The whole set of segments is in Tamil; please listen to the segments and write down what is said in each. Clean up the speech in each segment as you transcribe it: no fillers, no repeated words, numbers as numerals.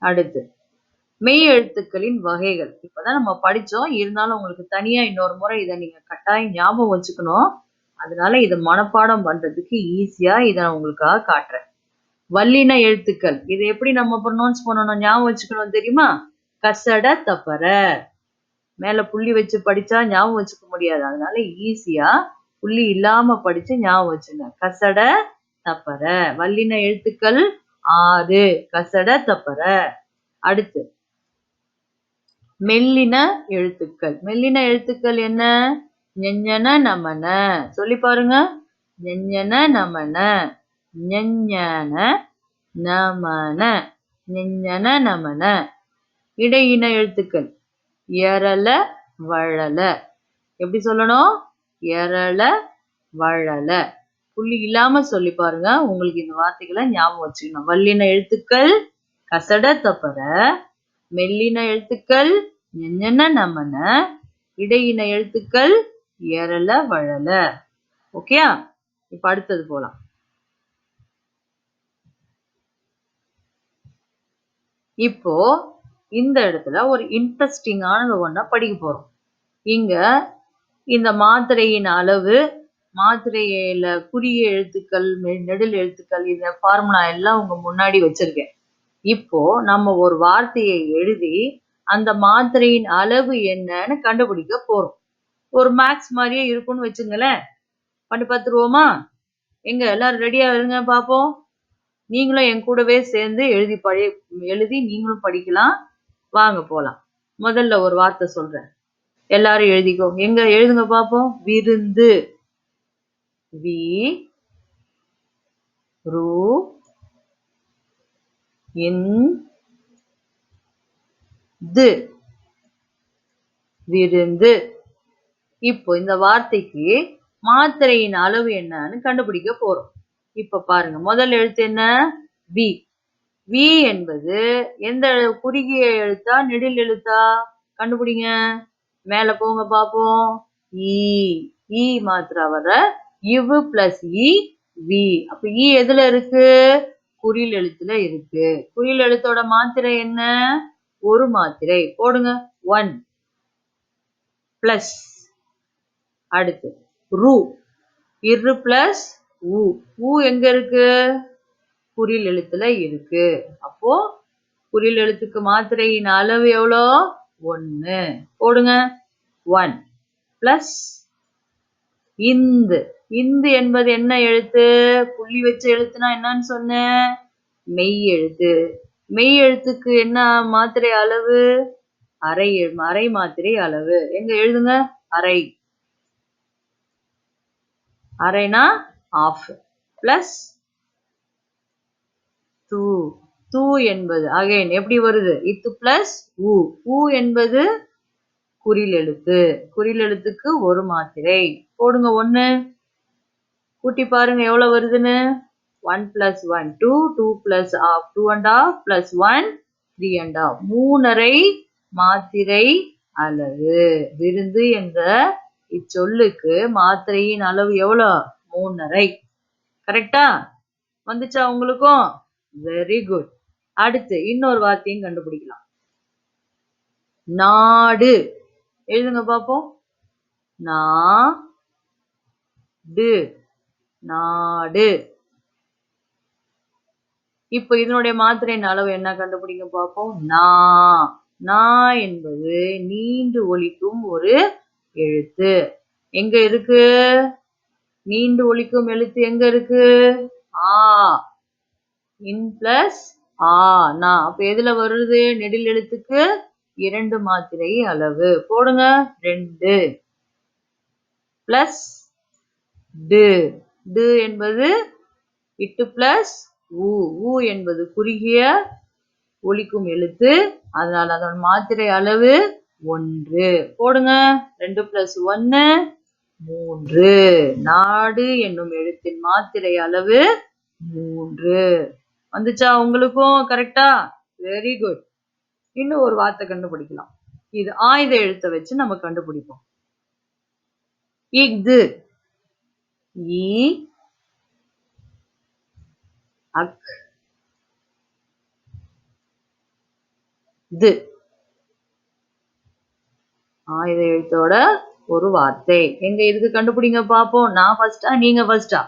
அடுத்து மெய் எழுத்துக்களின் வகைகள். இப்பதான் நம்ம படிச்சோம். இருந்தாலும் உங்களுக்கு தனியா இன்னொரு முறை இதை நீங்க கட்டாயம் ஞாபகம் வச்சுக்கணும். அதனால இதை மனப்பாடம் பண்றதுக்கு ஈஸியா இதை நான் உங்களுக்காக காட்டுறேன். வல்லின எழுத்துக்கள். இதை எப்படி நம்ம ப்ரொனவுன்ஸ் பண்ணணும், ஞாபகம் வச்சுக்கணும் தெரியுமா? கசட தப்பற. மேல புள்ளி வச்சு படிச்சா ஞாபகம் வச்சுக்க முடியாது. அதனால ஈஸியா புள்ளி இல்லாம படிச்சு ஞாபகம் வச்சுங்க. கசட தப்பற. வல்லின எழுத்துக்கள் 6. கசட தப்பற. அடுத்து மெல்லின எழுத்துக்கள். மெல்லின எழுத்துக்கள் என்ன? ஞஞன நமன. சொல்லி பாருங்க. ஞஞன நமன. ஞஞன நமன. ஞஞன நமன. இடையின எழுத்துக்கள் எரள வழல. எப்படி சொல்லணும்? எரள வழல. புள்ளி இல்லாம சொல்லி பாருங்க. உங்களுக்கு இந்த வார்த்தைகளை ஞாபகம் வச்சுக்கணும். வல்லின எழுத்துக்கள் கசட தப்பற. மெல்லின எழுத்துக்கள் ஞஞன நமன. இடையின எழுத்துக்கள் எரள வழல. ஓகேயா? இப்ப அடுத்தது போலாம். இப்போ இந்த இடத்துல ஒரு இன்ட்ரெஸ்டிங்கானது ஒண்ண படிக்க போறோம். இங்க இந்த மாத்திரையின் அளவு, மாத்திரையில குறுகிய எழுத்துக்கள், நெடில் எழுத்துக்கள், இந்த ஃபார்முலா எல்லாம் உங்க முன்னாடி வச்சிருக்கேன். இப்போ நம்ம ஒரு வார்த்தையை எழுதி அந்த மாத்திரையின் அளவு என்னன்னு கண்டுபிடிக்க போறோம். ஒரு மேக்ஸ் மாதிரியே இருக்கும்னு வச்சுங்களேன். பண்ணி பார்த்துருவோமா? எங்க எல்லாரும் ரெடியா இருங்க பாப்போம். நீங்களும் என் கூடவே சேர்ந்து எழுதி நீங்களும் படிக்கலாம். வாங்க போலாம். முதல்ல ஒரு வார்த்தை சொல்றேன். எல்லாரும் எழுதிக்கோ. எங்க எழுதுங்க பாப்போம். விருந்து. வி ரு இன் து. விருந்து. இப்போ இந்த வார்த்தைக்கு மாத்திரையின் அளவு என்னன்னு கண்டுபிடிக்க போறோம். இப்ப பாருங்க. முதல் எழுத்து என்ன? வி. வி என்பது எந்த குறுகிய எழுத்தா, நெடில் எழுத்தா? கண்டுபிடிங்க. மேல போங்க பாப்போம். ஈ மாத்திரை வர இவ் பிளஸ் வி. அப்ப எதுல இருக்கு? குறில் எழுத்துல இருக்கு. குறில் எழுத்தோட மாத்திரை என்ன? ஒரு மாத்திரை. போடுங்க. 1 பிளஸ். அடுத்து ரு. இரு பிளஸ் உ எங்க இருக்கு? குறில் எழுத்துல இருக்கு. அப்போ குறில் எழுத்துக்கு மாத்திரையின் அளவு எவ்வளோ? 1. போடுங்க. 1 பிளஸ் இந்து. இந்து என்பது என்ன எழுத்து? புள்ளி வச்ச எழுத்துனா என்னன்னு சொன்னேன்? மெய் எழுத்து. மெய் எழுத்துக்கு என்ன மாத்திரை அளவு? அரை மாத்திரை அளவு. எங்க எழுதுங்க. அரை. அரைனா ஆஃப். பிளஸ் தூ. தூ என்பது அகைன் எப்படி வருது? இத்து பிளஸ் உ என்பது குறில் எழுத்து. குறில் எழுத்துக்கு ஒரு மாத்திரை. போடுங்க. 1. கூட்டி பாருங்க எவ்வளவு வருதுன்னு. 1 plus 1 2, 2 plus half 2 and half plus 1 3 and half. 3.5 மாத்திரை அளவு. விருந்து என்ற இச்சொல்லுக்கு மாத்திரையின் அளவு எவ்வளோ? 3.5. கரெக்டா? வந்துச்சா உங்களுக்கும்? Very good. அடுத்து இன்னொரு வார்த்தையும் கண்டுபிடிக்கலாம். நாடு. எழுதுங்க பாப்போம். நாடு. இப்ப இதனுடைய மாத்திரையின் அளவு என்ன கண்டுபிடிக்க பார்ப்போம். நா என்பது நீண்டு ஒலிக்கும் ஒரு எழுத்து. எங்க இருக்கு? நீண்டு ஒலிக்கும் எழுத்து எங்க இருக்கு? ஆ. இன் பிளஸ் ஆ. நா. அப்ப எதுல வருது? நெடில் எழுத்துக்கு 2 மாத்திரை அளவு. போடுங்க. 2 பிளஸ் டு. டு என்பது இட்டு பிளஸ் உ என்பது குறுகிய ஒலிக்கும் எழுத்து. அதனால அதோட மாத்திரை அளவு 1. போடுங்க. 2 பிளஸ் 1 3. நாடு என்னும் எழுத்தின் மாத்திரை அளவு 3. வந்துச்சா உங்களுக்கும்? கரெக்டா? Very good. இன்னும் ஒரு வார்த்தை கண்டுபிடிக்கலாம். இது ஆயுத எழுத்தை வச்சு நம்ம கண்டுபிடிப்போம். இஃது. ஈ அக் இது ஆயுத எழுத்தோட ஒரு வார்த்தை. எங்க இதுக்கு கண்டுபிடிங்க பாப்போம். நான் ஃபர்ஸ்டா நீங்க ஃபர்ஸ்டா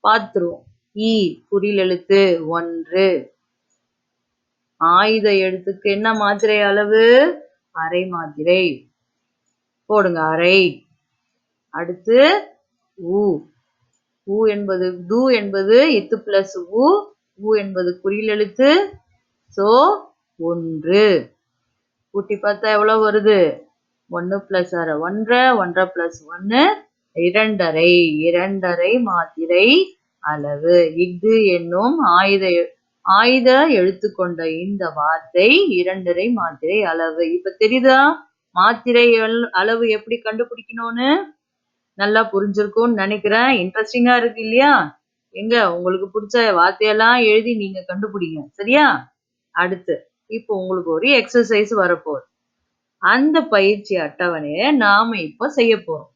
பார்த்துருவோம். ஈ குறில் எழுத்து 1. ஆயுத எழுத்துக்கு என்ன மாத்திரை அளவு? அரை மாத்திரை. போடுங்க அரை. அடுத்து ஊ. ஊ என்பது து என்பது இத்து பிளஸ் ஊ. ஊ என்பது குறில் எழுத்து. சோ 1. கூட்டி பார்த்தா எவ்வளவு வருது? 1 பிளஸ் அரை 1, 1 பிளஸ் 1 2.5. 2.5 மாத்திரை அளவு. இஃது என்னும் ஆயுத எழுத்து கொண்ட இந்த வார்த்தை 2.5 மாத்திரை அளவு. இப்ப தெரியுதா மாத்திரை அளவு எப்படி கண்டுபிடிக்கணும்னு? நல்லா புரிஞ்சிருக்கும்னு நினைக்கிறேன். இன்ட்ரெஸ்டிங்கா இருக்கு இல்லையா? எங்க உங்களுக்கு பிடிச்ச வார்த்தையெல்லாம் எழுதி நீங்க கண்டுபிடிங்க. சரியா? அடுத்து இப்போ உங்களுக்கு ஒரு எக்ஸசைஸ் வரப்போகுது. அந்த பயிற்சி அட்டவணையை நாம இப்ப செய்ய போறோம்.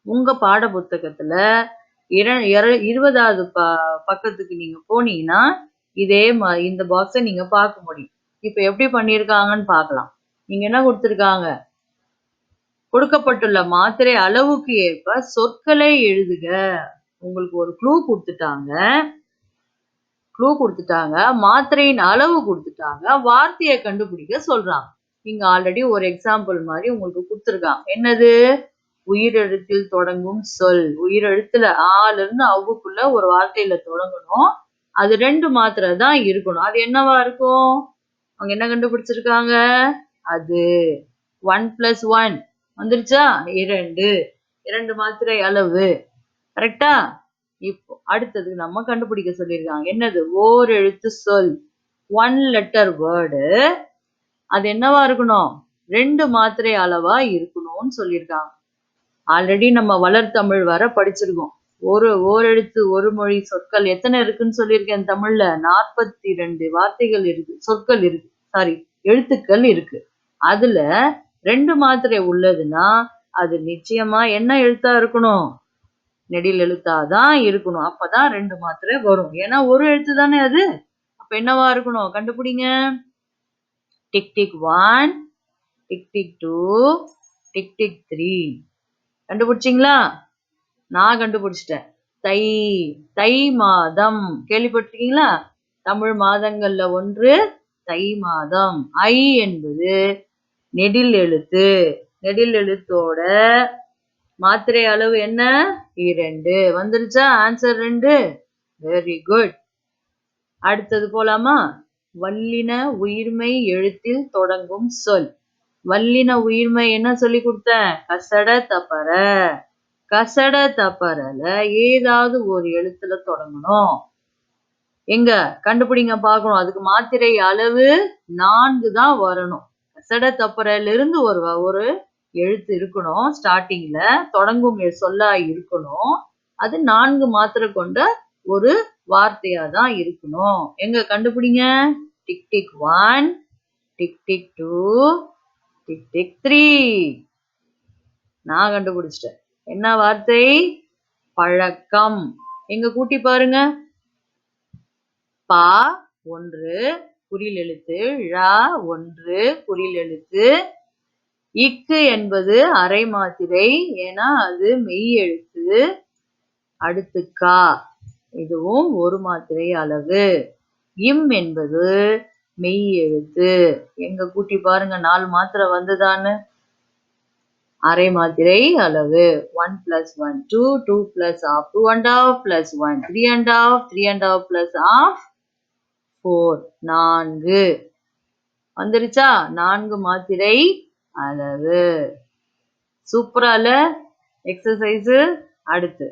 உங்க பாட புத்தகத்துல 20வது பக்கத்துக்கு நீங்க போனீங்கன்னா இதே இந்த பாக்ஸை நீங்க பார்க்க முடியும். இப்ப எப்படி பண்ணிருக்காங்கன்னு பார்க்கலாம். நீங்க என்ன கொடுத்திருக்காங்க? கொடுக்கப்பட்டுள்ள மாத்திரை அளவுக்கு ஏற்ப சொற்களை எழுதுக. உங்களுக்கு ஒரு க்ளூ கொடுத்துட்டாங்க. மாத்திரையின் அளவு கொடுத்துட்டாங்க. வார்த்தையை கண்டுபிடிக்க சொல்றாங்க. இங்க ஆல்ரெடி ஒரு எக்ஸாம்பிள் மாதிரி உங்களுக்கு கொடுத்துருக்காங்க. என்னது? உயிரெழுத்தில் தொடங்கும் சொல். உயிரெழுத்துல ஆல இருந்து அவ்வுக்குள்ள ஒரு வார்த்தையில தொடங்கணும். அது 2 மாத்திரை தான் இருக்கணும். அது என்னவா இருக்கும்? அவங்க என்ன கண்டுபிடிச்சிருக்காங்க? அது 1 + 1 வந்துருச்சா? 2 மாத்திரை அளவு. கரெக்டா? இப்போ அடுத்தது நம்ம கண்டுபிடிக்க சொல்லியிருக்காங்க. என்னது? ஓர் எழுத்து சொல். 1 letter word. அது என்னவா இருக்கணும்? 2 மாத்திரை அளவா இருக்கணும்னு சொல்லியிருக்காங்க. ஆல்ரெடி நம்ம வளர்தமிழ் வர படிச்சிருக்கோம். ஓரெழுத்து ஒரு மொழி சொற்கள் எத்தனை இருக்குன்னு சொல்லியிருக்கேன் தமிழ்ல? 42 வார்த்தைகள் இருக்கு. சொற்கள் இருக்கு. சாரி, எழுத்துக்கள் இருக்கு. அதுல 2 மாத்திரை உள்ளதுன்னா அது நிச்சயமா என்ன எழுத்தா இருக்கணும்? நெடில் எழுத்தாதான் இருக்கணும். அப்பதான் 2 மாத்திரை வரும். ஏன்னா ஒரு எழுத்து தானே அது. அப்ப என்னவா இருக்கணும்? கண்டுபிடிங்க. Tick tick 1, tick tick 2, tick tick 3. கண்டுபிடிச்சிங்களா? நான் கண்டுபிடிச்சிட்டேன். தை மாதம் கேள்விப்பட்டிருக்கீங்களா? தமிழ் மாதங்கள்ல ஒன்று தை மாதம். ஐ என்பது நெடில் எழுத்து. நெடில் எழுத்தோட மாத்திரை அளவு என்ன? 2. வந்துருச்சா? ஆன்சர் 2. Very good. அடுத்தது போலாமா? வல்லின உயிர்மை எழுத்தில் தொடங்கும் சொல். வல்லின உயிர்மை என்ன சொல்லி கொடுத்தேன்? கசட தப்பற. கசட தப்பறல ஏதாவது ஒரு எழுத்துல தொடங்கணும். எங்க கண்டுபிடிங்க பார்க்கணும். அதுக்கு மாத்திரை அளவு 4 தான் வரணும். கசட தப்பறல இருந்து ஒரு எழுத்து இருக்கணும். ஸ்டார்டிங்ல தொடங்கும் சொல்லா இருக்கணும். அது 4 மாத்திரை கொண்ட ஒரு வார்த்தையா தான் இருக்கணும். எங்க கண்டுபிடிங்க. Tick tick 1, tick tick 2, tick tick 3. நான் கண்டுபிடிச்சிட்டேன். என்ன வார்த்தை? பழக்கம். எங்க கூட்டி பாருங்க. பா 1 குறில் எழுத்து. ழ 1 குறில் எழுத்து. இக்கு என்பது அரை மாத்திரை. ஏன்னா அது மெய் எழுத்து. அடுத்து கா, இதுவும் ஒரு மாத்திரை அளவு. இம் என்பது மெய் எழுத்து. எங்க கூட்டி பாருங்க 4 மாத்திரை வந்துதான்னு. அரை மாத்திரை அளவு. 1 + 1 2, 2 + half 2 1/2 + 1 3 1/2 3 1/2 + half 4. 4 வந்துருச்சா? 4 மாத்திரை அளவு. சூப்பரால எக்ஸசைஸ். அடுத்து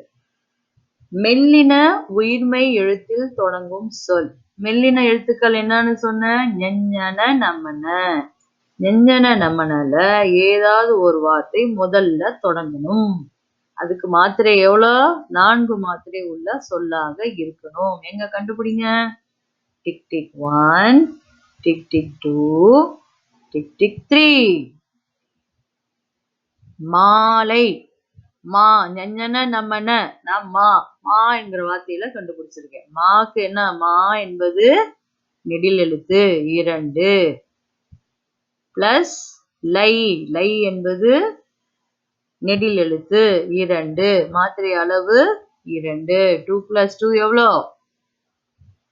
மெல்லின உயிர்மை எழுத்தில் தொடங்கும் சொல். மெல்லின எழுத்துக்கள் என்னன்னு சொன்ன? ஞஞன நமன. ஞஞன நமனல ஏதாவது ஒரு வார்த்தை முதல்ல தொடங்கணும். அதுக்கு மாத்திரை எவ்வளோ? 4 மாத்திரை உள்ள சொல்லாக இருக்கணும். எங்க கண்டுபிடிங்க. Tick tick 1, tick tick 2, tick tick 3. மாலை. மா ஞஞன நமன. நான் மா என்கிற வார்த்தையில கண்டுபிடிச்சிருக்கேன். மாக்கு என்ன? மா என்பது நெடில் எழுத்து 2. பிளஸ் லை. லை என்பது நெடில் எழுத்து 2. மாத்திரை அளவு 2. 2 + 2 எவ்வளோ?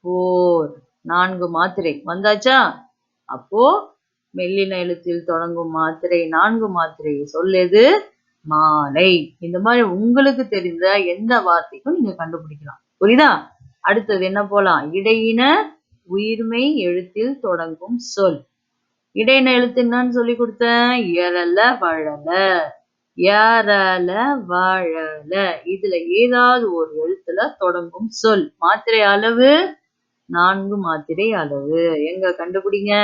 4. 4 மாத்திரை வந்தாச்சா? அப்போ மெல்லின எழுத்தில் தொடங்கும் மாத்திரை 4 மாத்திரை சொல்லு மாலை. இந்த மாதிரி உங்களுக்கு தெரிந்த எந்த வார்த்தைக்கும் நீங்க கண்டுபிடிக்கலாம். புரியுதா? அடுத்தது என்ன போலாம்? இடையின உயிர்மெய் எழுத்தில் தொடங்கும் சொல். இடையின எழுத்து என்னன்னு சொல்லி கொடுத்தேன்? எரல வழல. எரல வழல. இதுல ஏதாவது ஒரு எழுத்துல தொடங்கும் சொல். மாத்திரை அளவு 4 மாத்திரை அளவு. எங்க கண்டுபிடிங்க?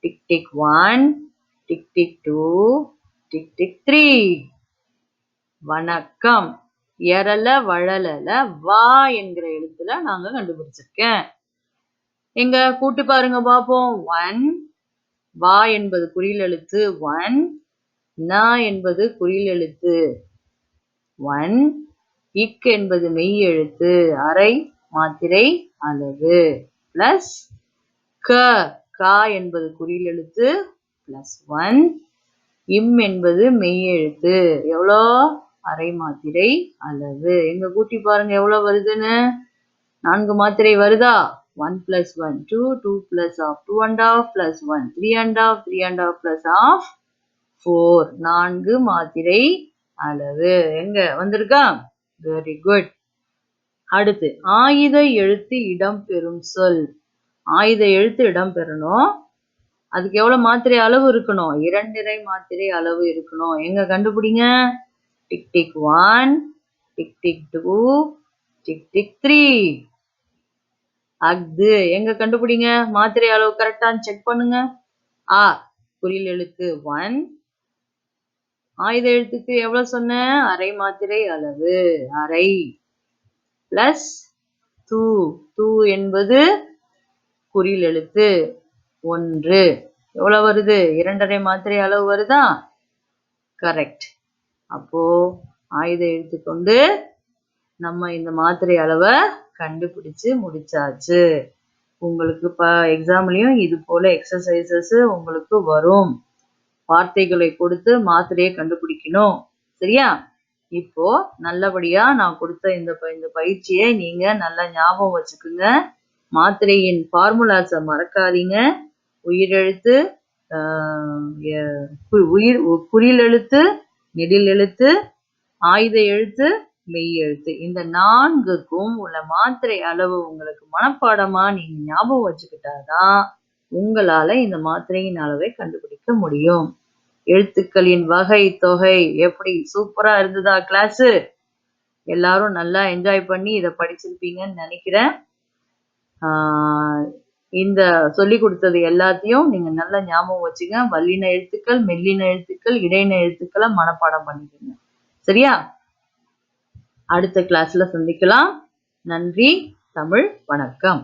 Tick tick 1, tick tick 2, tick tick 3. வணக்கம். எரல வழலல வா என்கிற எழுத்துல நாங்க கண்டுபிடிச்சிருக்கேன். எங்க கூட்டி பாருங்க பாப்போம். 1, வா என்பது குறில் எழுத்து 1, ந என்பது குறில் எழுத்து 1, இக் என்பது மெய் எழுத்து அரை மாத்திரை அளவு பிளஸ் க. கா என்பது குறில் எழுத்து +1, இம் என்பது மெய் எழுத்து எவ்வளோ? அரை மாத்திரை அளவு. எங்க கூட்டி பாருங்க எவ்வளவு வருதுன்னு. 4 மாத்திரை வருதா? 1 + 1 2, 2 + half 2 1/2 + 1 3 1/2 3 1/2 + half 4. 4 மாத்திரை அளவு. எங்க வந்திருக்கா? Very good. அடுத்து ஆயுத எழுத்து இடம் பெறும் சொல். ஆயுத எழுத்து இடம் பெறணும். அதுக்கு எவ்வளவு மாத்திரை அளவு இருக்கணும்? 2 மாத்திரை அளவு இருக்கணும். எங்க கண்டுபிடிங்க? Tick tick 1, tick tick 2, tick tick 3. அஃது. எங்க கண்டுபிடிங்க? மாத்திரை அளவு கரெக்டான்னு செக் பண்ணுங்க. ஆ குறில் எழுத்து 1. ஆயுத எழுத்துக்கு எவ்வளவு சொன்னேன்? அரை மாத்திரை அளவு. அரை பிளஸ் 2. 2 என்பது குறில் எழுத்து 1. எவ்வளவு வருது? 2 மாத்திரை அளவு வருதா? கரெக்ட். அப்போ ஆயுத எழுத்து கொண்டு நம்ம இந்த மாத்திரை அளவை கண்டுபிடிச்சு முடிச்சாச்சு. உங்களுக்கு எக்ஸாம்லயும் இது போல எக்ஸசைசஸ் உங்களுக்கு வரும். வார்த்தைகளை கொடுத்து மாத்திரையை கண்டுபிடிக்கணும். சரியா? இப்போ நல்லபடியா நான் கொடுத்த இந்த பயிற்சியை நீங்க நல்லா ஞாபகம் வச்சுக்குங்க. மாத்திரையின் ஃபார்முலாஸை மறக்காதீங்க. உயிரெழுத்து, குறில் எழுத்து, நெடில் எழுத்து, ஆயுத எழுத்து, மெய் எழுத்து. இந்த 4க்கும் உள்ள மாத்திரை அளவு உங்களுக்கு மனப்பாடமா நீங்க ஞாபகம் வச்சுக்கிட்டாதான் உங்களால இந்த மாத்திரையின் அளவை கண்டுபிடிக்க முடியும். எழுத்துக்களின் வகை தொகை எப்படி சூப்பரா இருந்ததா கிளாஸ்? எல்லாரும் நல்லா என்ஜாய் பண்ணி இதை படிச்சிருப்பீங்கன்னு நினைக்கிறேன். இந்த சொல்லி கொடுத்தது எல்லாத்தையும் நீங்க நல்லா ஞாபகம் வச்சுங்க. வல்லின எழுத்துக்கள், மெல்லின எழுத்துக்கள், இடையின எழுத்துக்களை மனப்பாடம் பண்ணிக்கோங்க. சரியா? அடுத்த கிளாஸ்ல சந்திக்கலாம். நன்றி. தமிழ் வணக்கம்.